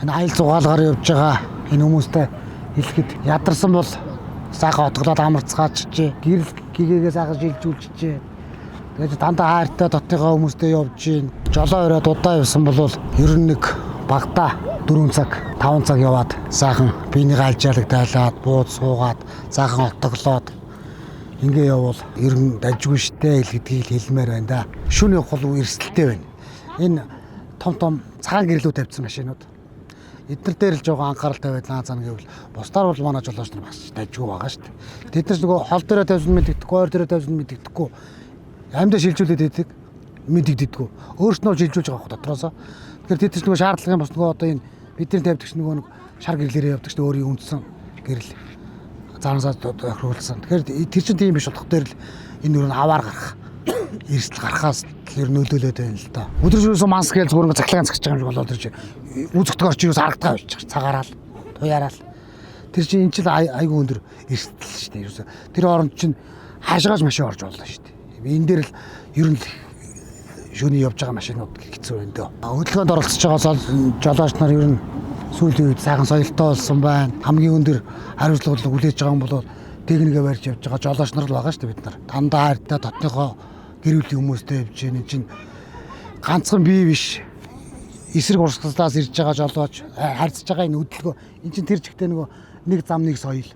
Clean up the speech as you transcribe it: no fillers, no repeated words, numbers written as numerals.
энэ аял зугаалгаар явж байгаа энэ хүмүүстэй хэлэхэд ядарсан бол сайхан отголоод амарцгаач чижээ. Гэрэл гэгээгээ сайхан шилжүүлчихжээ. Тэгээд дандаа хайртай дотныхоо хүмүүстэй явж гин. Жолоо өрөөд удаа явсан бол ер нь нэг багтаа 4 цаг 5 цаг яваад сайхан биенийг альжаалаг дайлаад бууд суугаад сайхан отголоод ингээ явбал ер нь дажгүй штэ гэдгийг хэлмээр байна да. Шүний хол эрсдэлтэй байна. Энэ том цагаан гэрлүүд тавьсан машинууд. Эдгээр дээр л жоохон анхаарал тавиад наазана гэвэл бусдаар бол манай жолооч нар бас дажгүй байгаа штэ. Тэд нар нөгөө хол дээрээ тавьсан мэддэггүй, ойр дээрээ тавьсан мэддэггүй. Амьдаа шилжүүлээд идэг мэддэгдэггүй. Өөрснөө шилжүүлж байгаа дотроосоо. Тэгэхээр тэд чинь нөгөө шаардлагын бос нөгөө одоо энэ бидний тавьдаг чинь нөгөө шар гэрлээрээ явдаг чинь өөрийн үндсэн гэрэл. Заанасаа тохируулсан. Тэгэхээр тэр чинь тийм биш болох дээр л энэ өөр нь аваар гарах. Эрсдэл гарахаас тэр нөлөөлөд байна л да. Өдрөөсөө манс гээл зүгээр ингээ цахилгаан цагж байгаа юм шиг болоод тэр чинь үзэгдэх орч юус харагдгаа байж цагаараа л туяараа л. Тэр чинь энэ чинь айгүй өндөр эрсдэл шүү дээ. Юусе тэр оронд чинь хаашгааж машин орж боллоо шүү дээ. Энэ дээр л ер нь шөнийн явж байгаа машинууд хэцүү байна дөө. Хөдөлгөөнд оролцож байгаа жолооч нар ер нь сүүлийн үед сайхан соёлтой болсон байна. Хамгийн өндөр хариуцлага хүлээж байгаа юм бол техникээ барьж явж байгаа жолооч нар л байгаа шүү дээ бид нар. Дандаа хайртай дотныхоо гэр бүлийн хүмүүстэй явж байна. Энэ чинь ганцхан бие биш. Эсрэг урсгалаас ирж байгаа жолооч харьцаж байгаа энэ хөдөлгөөн. Энэ чинь тэр чигтээ нөгөө нэг зам нэг соёл.